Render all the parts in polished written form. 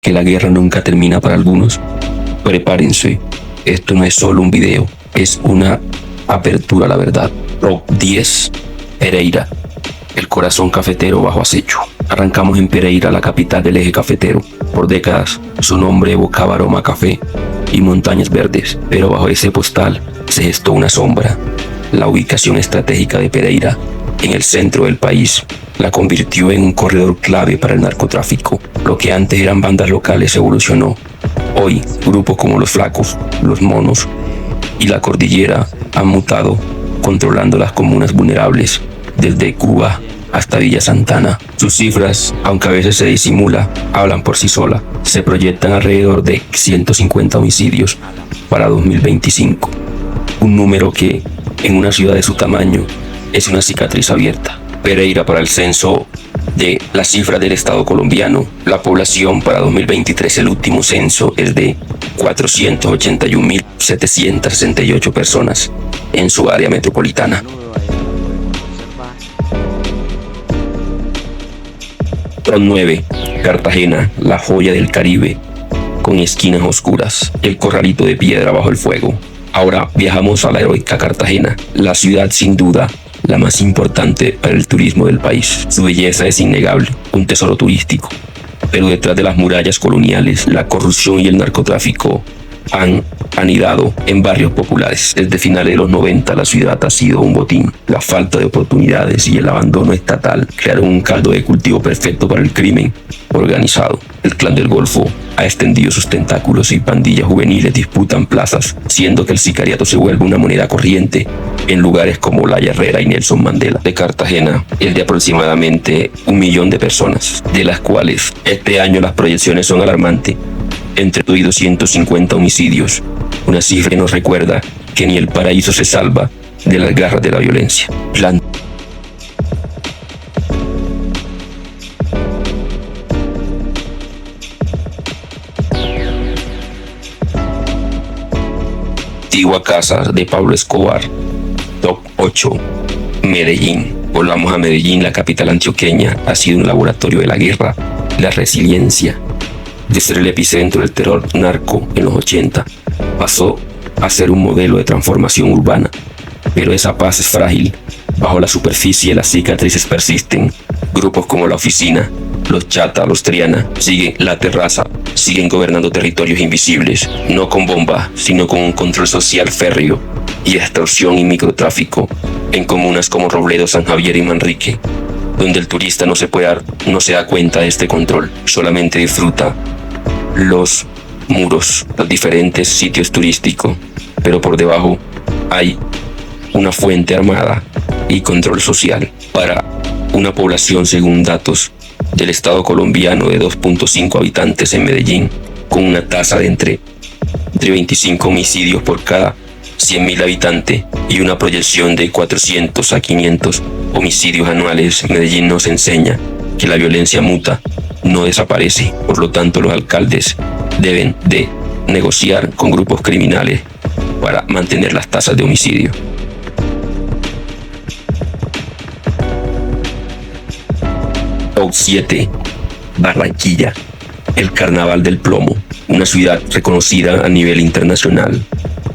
que la guerra nunca termina para algunos. Prepárense, esto no es solo un video, es una apertura a la verdad. Top 10. Pereira, el corazón cafetero bajo acecho. Arrancamos en Pereira, la capital del eje cafetero. Por décadas, su nombre evocaba aroma a café y montañas verdes, pero bajo ese postal se gestó una sombra. La ubicación estratégica de Pereira, en el centro del país, la convirtió en un corredor clave para el narcotráfico. Lo que antes eran bandas locales evolucionó. Hoy, grupos como los Flacos, los Monos y la Cordillera han mutado, controlando las comunas vulnerables, desde Cuba hasta Villa Santana. Sus cifras, aunque a veces se disimula, hablan por sí sola. Se proyectan alrededor de 150 homicidios para 2025. Un número que, en una ciudad de su tamaño, es una cicatriz abierta. Pereira, para el censo de las cifras del Estado colombiano, la población para 2023, el último censo, es de 481.768 personas en su área metropolitana. Top 9. Cartagena, la joya del Caribe, con esquinas oscuras, el corralito de piedra bajo el fuego. Ahora viajamos a la heroica Cartagena, la ciudad sin duda la más importante para el turismo del país. Su belleza es innegable, un tesoro turístico. Pero detrás de las murallas coloniales, la corrupción y el narcotráfico han anidado en barrios populares. Desde finales de los 90, la ciudad ha sido un botín. La falta de oportunidades y el abandono estatal crearon un caldo de cultivo perfecto para el crimen organizado. El Clan del Golfo ha extendido sus tentáculos y pandillas juveniles disputan plazas, siendo que el sicariato se vuelve una moneda corriente en lugares como La Herrera y Nelson Mandela. De Cartagena es de aproximadamente 1 millón de personas, de las cuales este año las proyecciones son alarmantes. Entre 250 homicidios, una cifra que nos recuerda que ni el paraíso se salva de las garras de la violencia. La antigua casa de Pablo Escobar. Top 8. Medellín. Volvamos a Medellín, la capital antioqueña. Ha sido un laboratorio de la guerra, la resiliencia. De ser el epicentro del terror narco en los 80, pasó a ser un modelo de transformación urbana. Pero esa paz es frágil. Bajo la superficie las cicatrices persisten. Grupos como La Oficina, los Chata, los Triana, siguen La Terraza, siguen gobernando territorios invisibles, no con bombas, sino con un control social férreo y extorsión y microtráfico en comunas como Robledo, San Javier y Manrique, donde el turista no se da cuenta de este control, solamente disfruta los muros, los diferentes sitios turísticos, pero por debajo hay una fuente armada y control social para una población, según datos del Estado colombiano, de 2.5 habitantes en Medellín, con una tasa de entre 25 homicidios por cada 100.000 habitantes y una proyección de 400 a 500 homicidios anuales. Medellín nos enseña que la violencia muta, no desaparece. Por lo tanto, los alcaldes deben de negociar con grupos criminales para mantener las tasas de homicidio. Top 7. Barranquilla, el carnaval del plomo, una ciudad reconocida a nivel internacional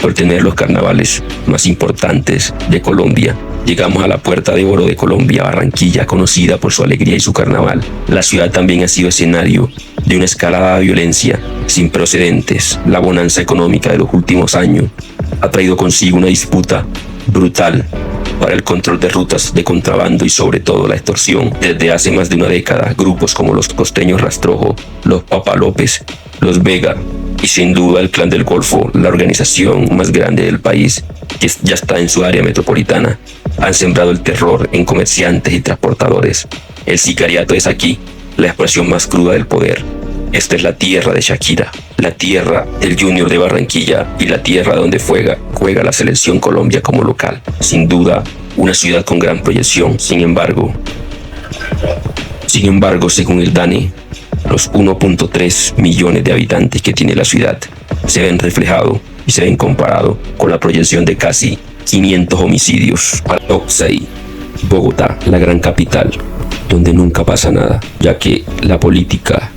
por tener los carnavales más importantes de Colombia. Llegamos a la Puerta de Oro de Colombia, Barranquilla, conocida por su alegría y su carnaval. La ciudad también ha sido escenario de una escalada de violencia sin precedentes. La bonanza económica de los últimos años ha traído consigo una disputa brutal para el control de rutas de contrabando y sobre todo la extorsión. Desde hace más de una década, grupos como los Costeños Rastrojo, los Papa López, los Vega y sin duda el Clan del Golfo, la organización más grande del país, que ya está en su área metropolitana, han sembrado el terror en comerciantes y transportadores. El sicariato es aquí, la expresión más cruda del poder. Esta es la tierra de Shakira, la tierra del Junior de Barranquilla y la tierra donde juega la selección Colombia como local. Sin duda, una ciudad con gran proyección. Sin embargo, según el DANE, los 1.3 millones de habitantes que tiene la ciudad se ven reflejados y se ven comparados con la proyección de casi 500 homicidios. Top 6. Bogotá, la gran capital, donde nunca pasa nada, ya que la política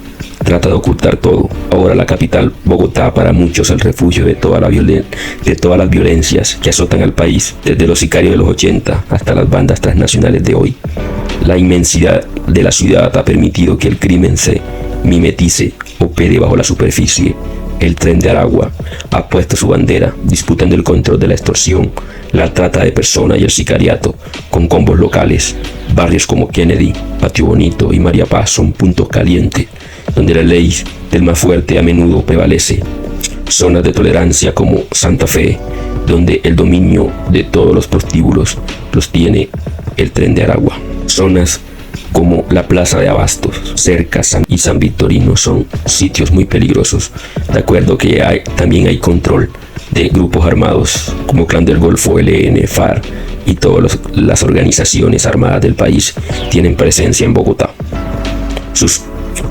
trata de ocultar todo. Ahora la capital, Bogotá, para muchos el refugio de todas las violencias que azotan al país, desde los sicarios de los 80 hasta las bandas transnacionales de hoy. La inmensidad de la ciudad ha permitido que el crimen se mimetice, opere bajo la superficie. El Tren de Aragua ha puesto su bandera, disputando el control de la extorsión, la trata de personas y el sicariato, con combos locales. Barrios como Kennedy, Patio Bonito y María Paz son puntos calientes, donde la ley del más fuerte a menudo prevalece. Zonas de tolerancia como Santa Fe, donde el dominio de todos los prostíbulos los tiene el Tren de Aragua. Zonas como la Plaza de Abastos, cerca y San Victorino son sitios muy peligrosos, de acuerdo que también hay control de grupos armados como Clan del Golfo, ELN, FARC y todas las organizaciones armadas del país tienen presencia en Bogotá. Sus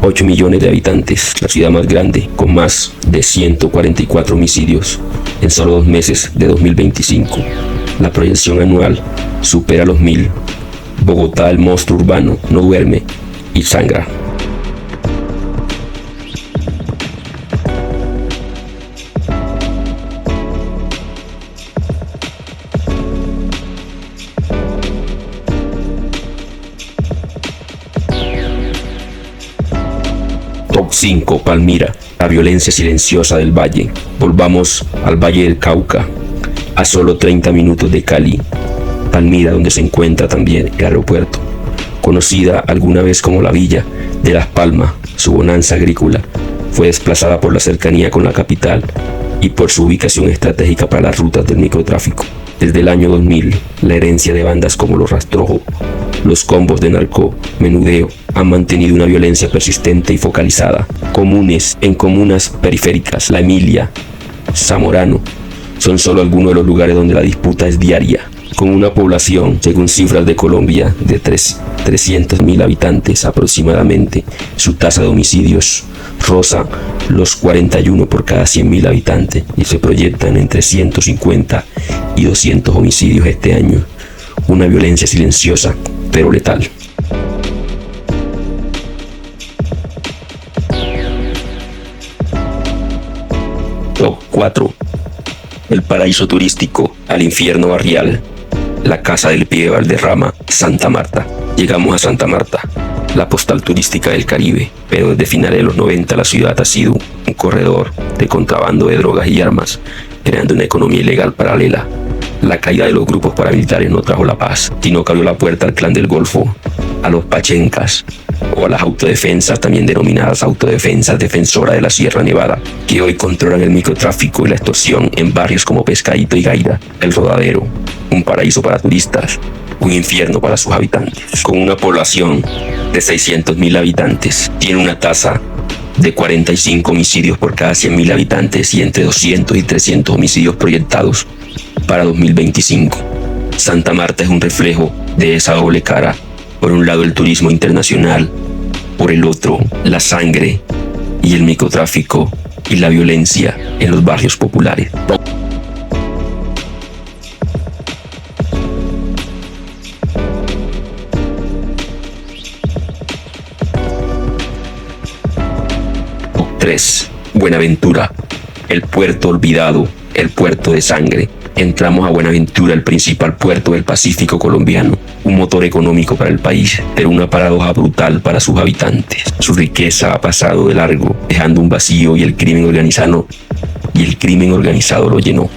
8 millones de habitantes, la ciudad más grande, con más de 144 homicidios en solo 2 meses de 2025. La proyección anual supera los 1000. Bogotá, el monstruo urbano, no duerme y sangra. Top 5. Palmira, la violencia silenciosa del valle. Volvamos al Valle del Cauca, a solo 30 minutos de Cali. Palmira, donde se encuentra también el aeropuerto, conocida alguna vez como la Villa de Las Palmas. Su bonanza agrícola fue desplazada por la cercanía con la capital y por su ubicación estratégica para las rutas del microtráfico. Desde el año 2000, la herencia de bandas como los Rastrojos, los combos de narcomenudeo han mantenido una violencia persistente y focalizada. Comunes en comunas periféricas, La Emilia, Zamorano, son solo algunos de los lugares donde la disputa es diaria. Con una población, según cifras de Colombia, de 300.000 habitantes aproximadamente, su tasa de homicidios roza los 41 por cada 100.000 habitantes y se proyectan entre 150 y 200 homicidios este año. Una violencia silenciosa, pero letal. Top 4. El paraíso turístico al infierno barrial. La Casa del Pie de Valderrama, Santa Marta. Llegamos a Santa Marta, la postal turística del Caribe, pero desde finales de los 90 la ciudad ha sido un corredor de contrabando de drogas y armas, creando una economía ilegal paralela. La caída de los grupos paramilitares no trajo la paz, sino que abrió la puerta al Clan del Golfo, a los pachencas o a las autodefensas, también denominadas autodefensas defensoras de la Sierra Nevada, que hoy controlan el microtráfico y la extorsión en barrios como Pescadito y Gaira. El Rodadero, un paraíso para turistas, un infierno para sus habitantes. Con una población de 600.000 habitantes, tiene una tasa de 45 homicidios por cada 100.000 habitantes y entre 200 y 300 homicidios proyectados para 2025. Santa Marta es un reflejo de esa doble cara. Por un lado el turismo internacional, por el otro la sangre y el microtráfico y la violencia en los barrios populares. Top 3. Buenaventura, el puerto olvidado, el puerto de sangre. Entramos a Buenaventura, el principal puerto del Pacífico colombiano, un motor económico para el país, pero una paradoja brutal para sus habitantes. Su riqueza ha pasado de largo, dejando un vacío y el crimen organizado lo llenó.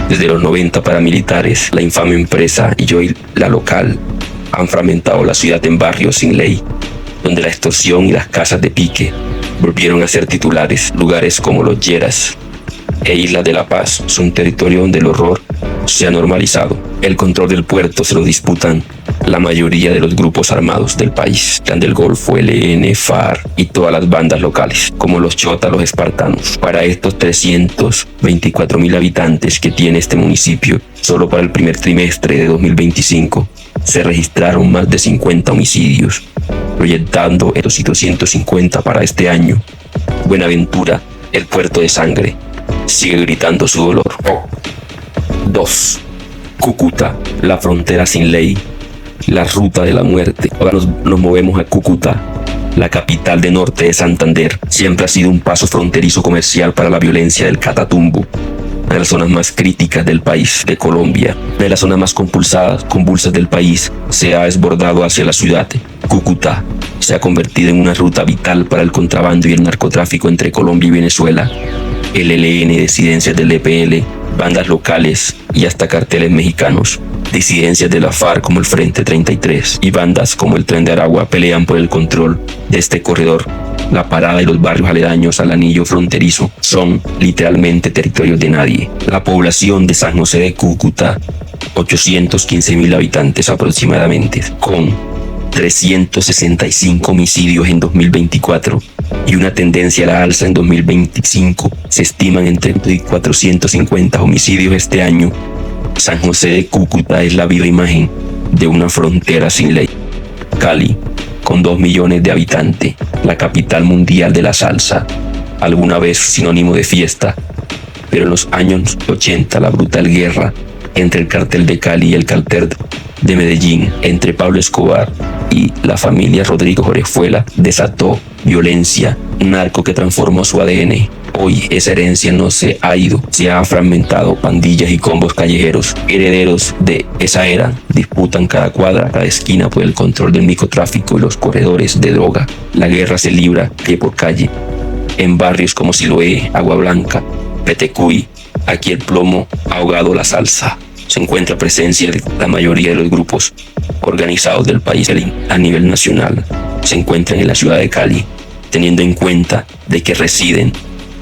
Desde los 90 paramilitares, la infame empresa y Joy, la local, han fragmentado la ciudad en barrios sin ley, donde la extorsión y las casas de pique volvieron a ser titulares. Lugares como Los Lleras e Isla de la Paz son territorio donde el horror se ha normalizado. El control del puerto se lo disputan la mayoría de los grupos armados del país, Clan del Golfo, ELN, FARC y todas las bandas locales, como los Chota, los Espartanos. Para estos 324.000 habitantes que tiene este municipio, solo para el primer trimestre de 2025 se registraron más de 50 homicidios, proyectando estos 250 para este año. Buenaventura, el puerto de sangre, sigue gritando su dolor. 2. Cúcuta, la frontera sin ley, la ruta de la muerte. Ahora nos movemos a Cúcuta, la capital de norte de Santander, siempre ha sido un paso fronterizo comercial para la violencia del Catatumbo, una de las zonas más críticas del país de Colombia, una de las zonas más convulsas del país, se ha desbordado hacia la ciudad. Cúcuta se ha convertido en una ruta vital para el contrabando y el narcotráfico entre Colombia y Venezuela. El ELN, disidencias del EPL, bandas locales y hasta carteles mexicanos, disidencias de la FARC como el Frente 33 y bandas como el Tren de Aragua pelean por el control de este corredor. La Parada y los barrios aledaños al anillo fronterizo son literalmente territorios de nadie. La población de San José de Cúcuta, 815.000 habitantes aproximadamente, con 365 homicidios en 2024 y una tendencia a la alza en 2025. Se estiman entre 450 homicidios este año. San José de Cúcuta es la viva imagen de una frontera sin ley. Cali, con 2 millones de habitantes, la capital mundial de la salsa, alguna vez sinónimo de fiesta, pero en los años 80 la brutal guerra entre el cartel de Cali y el cartel de Medellín, entre Pablo Escobar y la familia Rodrigo Orejuela, desató violencia, narco que transformó su ADN. Hoy esa herencia no se ha ido, se ha fragmentado. Pandillas y combos callejeros, herederos de esa era, disputan cada cuadra, cada esquina por el control del microtráfico y los corredores de droga. La guerra se libra calle por calle, en barrios como Siloé, Agua Blanca, Petecuy. Aquí el plomo ha ahogado la salsa. Se encuentra presencia de la mayoría de los grupos organizados del país a nivel nacional. Se encuentran en la ciudad de Cali, teniendo en cuenta de que residen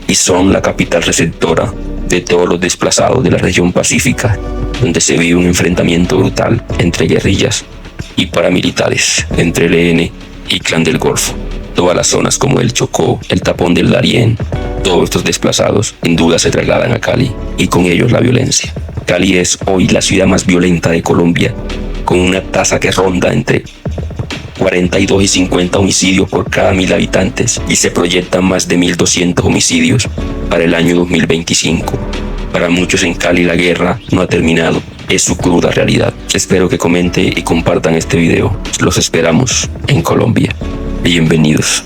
y son la capital receptora de todos los desplazados de la región pacífica, donde se vive un enfrentamiento brutal entre guerrillas y paramilitares, entre ELN y Clan del Golfo. Todas las zonas como el Chocó, el Tapón del Darién, todos estos desplazados sin duda se trasladan a Cali y con ellos la violencia. Cali es hoy la ciudad más violenta de Colombia, con una tasa que ronda entre 42 y 50 homicidios por cada 1.000 habitantes y se proyectan más de 1.200 homicidios para el año 2025. Para muchos en Cali la guerra no ha terminado, es su cruda realidad. Espero que comenten y compartan este video. Los esperamos en Colombia. Bienvenidos.